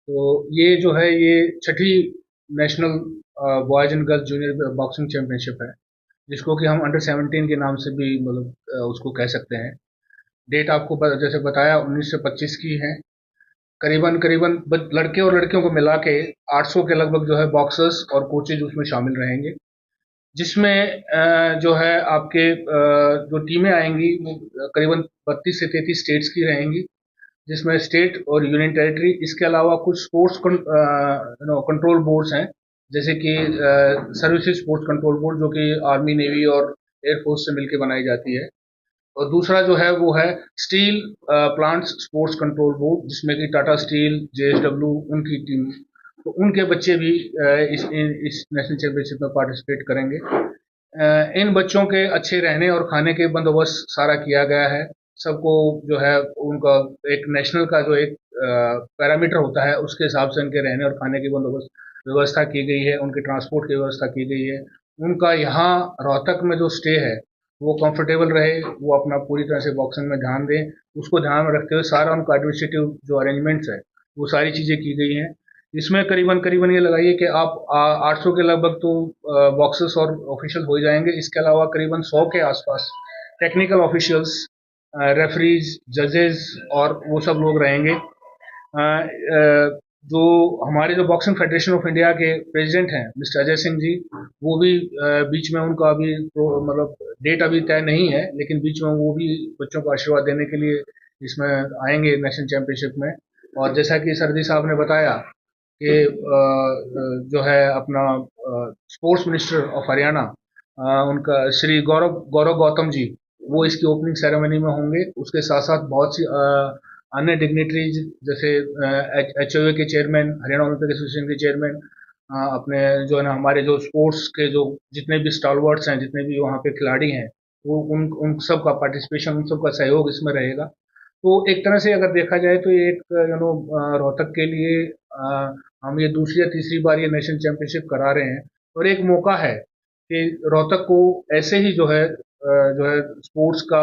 तो ये जो है ये छठी national boys and girls junior boxing championship है, जिसको कि हम अंडर 17 के नाम से भी मतलब उसको कह सकते हैं। डेट आपको जैसे बताया 19 से 25 की है। करीबन करीबन लड़के और लड़कियों को मिला के 800 के लगभग जो है बॉक्सर्स और कोचेज उसमें शामिल रहेंगे, जिसमें जो है आपके जो टीमें आएंगी वो करीबन 32 से 33 स्टेट्स की रहेंगी, जिसमें स्टेट और यूनियन टेरिटरी, इसके अलावा कुछ स्पोर्ट्स कंट्रोल बोर्ड्स हैं, जैसे कि सर्विसेज स्पोर्ट्स कंट्रोल बोर्ड, जो कि आर्मी नेवी और एयरफोर्स से मिलकर बनाई जाती है। और दूसरा जो है वो है steel plants sports control board, जिसमें कि टाटा स्टील, जेएसडब्ल्यू, उनकी टीम, तो उनके बच्चे भी इस नेशनल चैंपियनशिप में पार्टिसिपेट करेंगे। इन बच्चों के अच्छे रहने और खाने के बंदोबस्त सारा किया गया है। सबको जो है उनका एक नेशनल का जो एक पैरामीटर होता है, उसके हिसाब से उनके रहने और खाने की बंदोबस्त व्यवस्था की गई है, उनके ट्रांसपोर्ट की व्यवस्था की गई है। उनका यहाँ रोहतक में जो स्टे है वो कंफर्टेबल रहे, वो अपना पूरी तरह से बॉक्सिंग में ध्यान दें, उसको ध्यान में रखते हुए सारा उनका एडमिनिस्ट्रेटिव जो अरेंजमेंट्स है वो सारी चीज़ें की गई हैं। इसमें करीबन करीबन ये लगाइए कि आप 800 के लगभग तो बॉक्सर्स और ऑफिशियल हो जाएंगे। इसके अलावा करीबन 100 के आसपास टेक्निकल ऑफिशियल्स, रेफरीज, जजेस और वो सब लोग रहेंगे। जो हमारे जो बॉक्सिंग फेडरेशन ऑफ इंडिया के प्रेसिडेंट हैं मिस्टर अजय सिंह जी, वो भी बीच में उनका अभी मतलब डेट अभी तय नहीं है, लेकिन बीच में वो भी बच्चों को आशीर्वाद देने के लिए इसमें आएंगे नेशनल चैंपियनशिप में। और जैसा कि सरदी साहब ने बताया कि जो है अपना स्पोर्ट्स मिनिस्टर ऑफ हरियाणा, उनका श्री गौरव गौरव गौतम जी, वो इसकी ओपनिंग सेरेमनी में होंगे। उसके साथ साथ बहुत सी अन्य डिग्निटरीज, जैसे एचओए के चेयरमैन, हरियाणा ओलंपिक एसोसिएशन के चेयरमैन, अपने जो है ना हमारे जो स्पोर्ट्स के जो जितने भी स्टॉलवर्ड्स हैं, जितने भी वहाँ पे खिलाड़ी हैं, वो उन उन सब का पार्टिसिपेशन, उन सब का सहयोग इसमें रहेगा। तो एक तरह से अगर देखा जाए तो ये एक रोहतक के लिए हम ये दूसरी या तीसरी बार ये नेशनल चैंपियनशिप करा रहे हैं, और एक मौका है कि रोहतक को ऐसे ही जो है स्पोर्ट्स का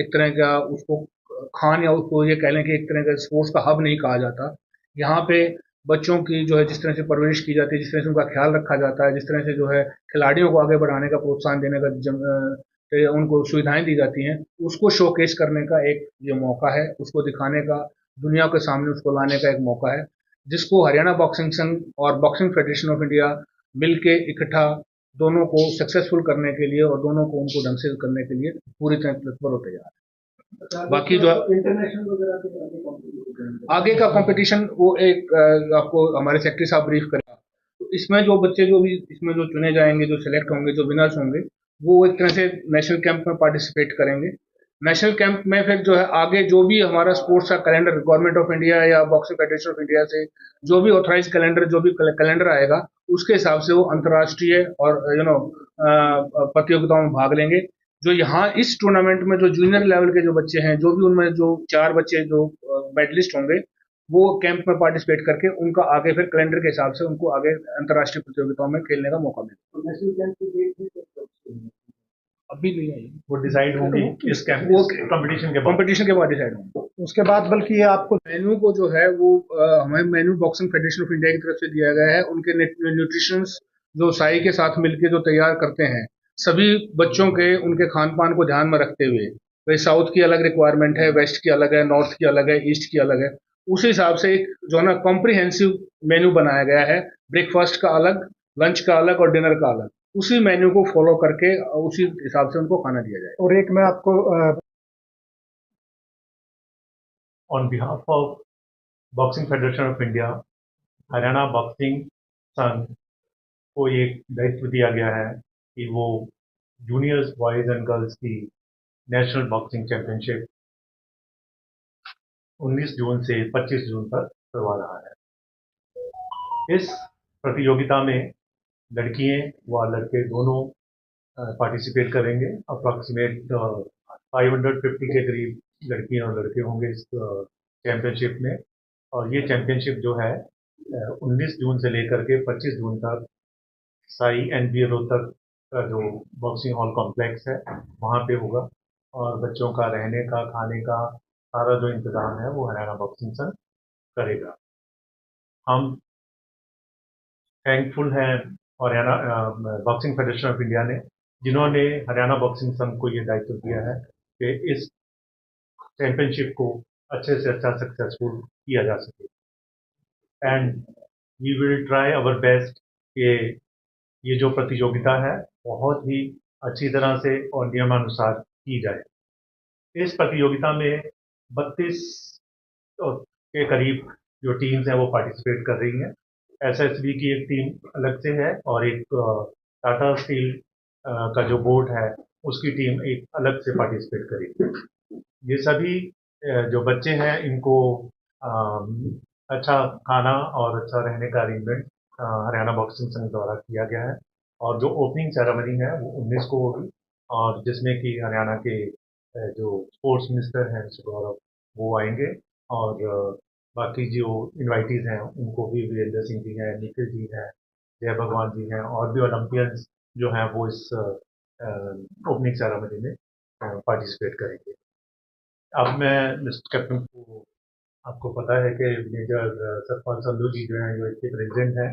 एक तरह का उसको खान, या उसको ये कह लें कि एक तरह का स्पोर्ट्स का हब नहीं कहा जाता। यहाँ पे बच्चों की जो है जिस तरह से परवरिश की जाती है, जिस तरह से उनका ख्याल रखा जाता है, जिस तरह से जो है खिलाड़ियों को आगे बढ़ाने का प्रोत्साहन देने का उनको सुविधाएं दी जाती हैं, उसको शोकेस करने का एक ये मौका है, उसको दिखाने का, दुनिया के सामने उसको लाने का एक मौका है, जिसको हरियाणा बॉक्सिंग संघ और बॉक्सिंग फेडरेशन ऑफ इंडिया मिलके इकट्ठा दोनों को सक्सेसफुल करने के लिए और दोनों को उनको ढंग से करने के लिए पूरी तरह तत्पर हो तैयार है। बाकी जो इंटरनेशनल वगैरह आगे का कंपटीशन वो एक आपको हमारे सेक्रेटरी साहब ब्रीफ करेगा। तो इसमें जो बच्चे जो भी इसमें जो चुने जाएंगे, जो सिलेक्ट होंगे, जो विनर्स होंगे, वो एक तरह से नेशनल कैंप में पार्टिसिपेट करेंगे। नेशनल कैंप में फिर जो है आगे जो भी हमारा स्पोर्ट्स का कैलेंडर गवर्नमेंट ऑफ इंडिया या बॉक्सिंग फेडरेशन ऑफ इंडिया से जो भी ऑथराइज कैलेंडर, जो भी कैलेंडर आएगा, उसके हिसाब से वो अंतर्राष्ट्रीय और प्रतियोगिताओं में भाग लेंगे। जो यहाँ इस टूर्नामेंट में जो जूनियर लेवल के जो बच्चे हैं, जो भी उनमें जो 4 बच्चे जो मेडलिस्ट होंगे, वो कैंप में पार्टिसिपेट करके उनका आगे फिर कैलेंडर के हिसाब से उनको आगे अंतर्राष्ट्रीय प्रतियोगिताओं में खेलने का मौका मिलेगा। नेशनल कैंप की डेट अभी नहीं आई, वो डिसाइड होंगी इस कैंप वो कंपटीशन के बाद डिसाइड होंगे उसके बाद। बल्कि ये आपको मेन्यू को जो है वो हमें menu boxing federation of India की तरफ से दिया गया है। उनके न्यूट्रिशंस जो साई के साथ मिलकर जो तैयार करते हैं, सभी बच्चों के उनके खान पान को ध्यान में रखते हुए, भाई साउथ की अलग रिक्वायरमेंट है, वेस्ट की अलग है, नॉर्थ की अलग है, ईस्ट की अलग है, उस हिसाब से एक जो है ना कॉम्प्रिहेंसिव मेन्यू बनाया गया है। ब्रेकफास्ट का अलग, लंच का अलग और डिनर का अलग, उसी मेन्यू को फॉलो करके उसी हिसाब से उनको खाना दिया जाए। और एक मैं आपको on behalf of boxing federation of India, Haryana boxing संघ को एक दायित्व दिया गया है कि वो जूनियर्स बॉयज एंड गर्ल्स की नेशनल बॉक्सिंग चैंपियनशिप 19 जून से 25 जून तक करवा रहा है। इस प्रतियोगिता में लड़कियां व लड़के दोनों पार्टिसिपेट करेंगे। अप्रॉक्सीमेट 550 के करीब लड़कियां और लड़के होंगे इस चैंपियनशिप में। और ये चैंपियनशिप जो है 19 जून से लेकर के 25 जून तक साई एनबीए रोहतक का जो बॉक्सिंग हॉल कॉम्प्लेक्स है वहाँ पे होगा। और बच्चों का रहने का, खाने का सारा जो इंतजाम है वो हरियाणा बॉक्सिंग संघ करेगा। हम थैंकफुल हैं Haryana boxing federation of India ने, जिन्होंने हरियाणा बॉक्सिंग संघ को ये दायित्व दिया है कि इस चैंपियनशिप को अच्छे से अच्छा सक्सेसफुल किया जा सके। And we will try our best कि ये जो प्रतियोगिता है बहुत ही अच्छी तरह से और नियमानुसार की जाए। इस प्रतियोगिता में 32 के करीब जो टीम्स हैं वो पार्टिसिपेट कर रही हैं। एसएसबी की एक टीम अलग से है और एक टाटा स्टील का जो बोर्ड है उसकी टीम एक अलग से पार्टिसिपेट करेगी। ये सभी जो बच्चे हैं इनको अच्छा खाना और अच्छा रहने का अरेंजमेंट हरियाणा बॉक्सिंग संघ द्वारा किया गया है। और जो ओपनिंग सेरेमनी है वो 19 को होगी और जिसमें कि हरियाणा के जो स्पोर्ट्स मिनिस्टर हैं गौरव वो आएंगे और बाकी जो इनवाइटीज हैं उनको भी वीरेंद्र सिंह जी हैं, निखिल जी हैं, जय भगवान जी हैं और भी ओलंपियंस जो हैं वो इस ओपनिंग सेरेमनी में पार्टिसिपेट करेंगे। अब मैं मिस्टर कैप्टन को, आपको पता है कि मेजर सतपाल संधू जी जो हैं जो इसके प्रेसिडेंट हैं,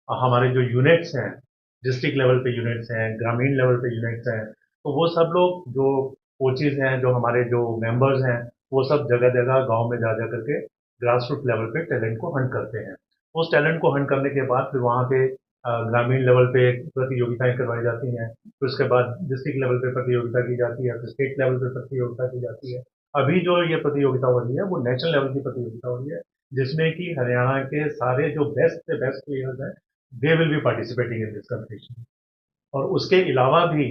हमारे जो यूनिट्स हैं डिस्ट्रिक्ट लेवल पे यूनिट्स हैं, ग्रामीण लेवल पे यूनिट्स हैं, तो वो सब लोग जो कोचेज हैं, जो हमारे जो मेंबर्स हैं, वो सब जगह जगह गांव में जा करके ग्रास रूट लेवल पे टैलेंट को हंट करते हैं। उस टैलेंट को हंट करने के बाद फिर वहाँ पे ग्रामीण लेवल पे प्रतियोगिताएं करवाई जाती हैं, फिर उसके बाद डिस्ट्रिक्ट लेवल पे प्रतियोगिता की जाती है, फिर स्टेट लेवल पे प्रतियोगिता की जाती है। अभी जो ये प्रतियोगिता हो रही है वो नेशनल लेवल की प्रतियोगिता हो रही है, जिसमें कि हरियाणा के सारे जो बेस्ट से बेस्ट प्लेयर्स हैं they will be participating in this competition. और उसके अलावा भी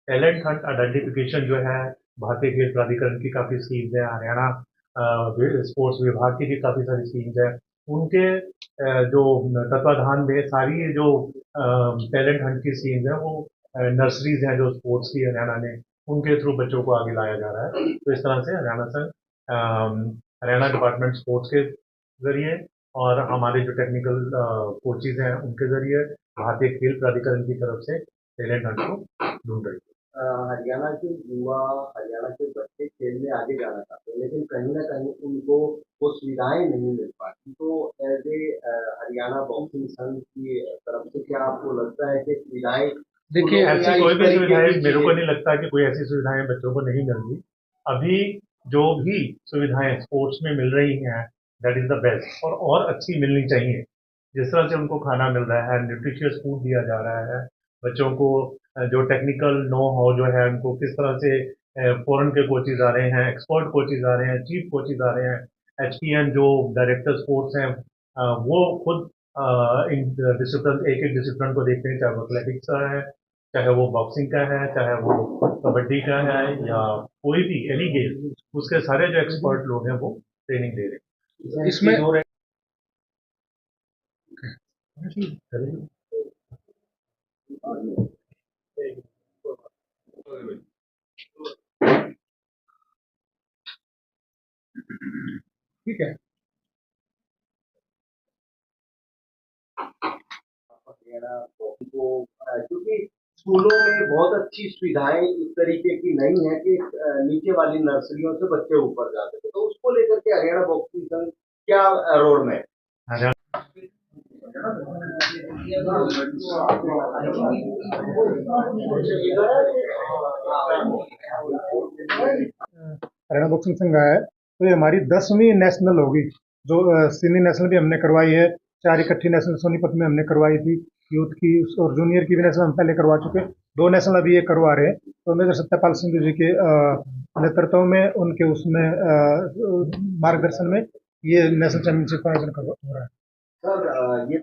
टैलेंट हंट आइडेंटिफिकेशन जो है भारतीय खेल प्राधिकरण की काफ़ी स्कीम्स है, हरियाणा स्पोर्ट्स विभाग की भी काफ़ी सारी स्कीम्स है, उनके जो तत्वाधान में सारी जो टैलेंट हंट की स्कीम्स है वो नर्सरीज हैं जो स्पोर्ट्स की हरियाणा ने, उनके थ्रू बच्चों को आगे लाया जा रहा है। तो इस तरह से हरियाणा संघ हरियाणा डिपार्टमेंट स्पोर्ट्स के जरिए और हमारे जो टेक्निकल कोचेज हैं उनके जरिए भारतीय खेल प्राधिकरण की तरफ से टैलेंट हंट को ढूंढ रही है। हरियाणा के युवा, हरियाणा के बच्चे खेल में आगे जाना चाहते हैं, लेकिन कहीं ना कहीं उनको वो सुविधाएं नहीं मिल पाती। तो एज ए हरियाणा बॉक्सिंग संघ की तरफ से क्या आपको लगता है कि सुविधाएं, देखिए ऐसी कोई भी सुविधाएं, मेरे को नहीं लगता कि कोई ऐसी सुविधाएं बच्चों को नहीं मिल रही। अभी जो भी सुविधाएं स्पोर्ट्स में मिल रही हैं दैट इज द बेस्ट और अच्छी मिलनी चाहिए। जिस तरह से उनको खाना मिल रहा है, न्यूट्रिशियस फूड दिया जा रहा है, बच्चों को जो टेक्निकल नो हाउ जो है उनको किस तरह से फॉरेन के कोचेज आ रहे हैं, एक्सपर्ट कोचेज आ रहे हैं, चीफ कोचेज आ रहे हैं, एचपीएन जो डायरेक्टर स्पोर्ट्स हैं वो खुद इन डिसिप्लिन एक एक डिसिप्लिन को देखते हैं, चाहे वो एथलेटिक्स का है, चाहे वो बॉक्सिंग का है, चाहे वो कबड्डी का है या कोई भी एनी गेम, उसके सारे जो एक्सपर्ट लोग हैं वो ट्रेनिंग दे रहे हैं। इसमें ठीक है, क्योंकि स्कूलों में बहुत अच्छी सुविधाएं इस तरीके की नहीं है कि नीचे वाली नर्सरियों से बच्चे ऊपर जा सके, तो उसको लेकर के हरियाणा बॉक्सिंग संघ क्या रोड में हरियाणा बॉक्सिंग संघ है, तो ये हमारी 10वीं नेशनल होगी। जो सीनियर नेशनल भी हमने करवाई है, 4 इकट्ठी नेशनल सोनीपत में हमने करवाई थी, यूथ की और जूनियर की भी नेशनल हम पहले करवा चुके, 2 नेशनल अभी ये करवा रहे हैं। तो मेजर सत्यपाल सिंह जी के नेतृत्व में, उनके उसमें मार्गदर्शन में ये नेशनल चैंपियनशिप का आयोजन हो रहा है। सर ये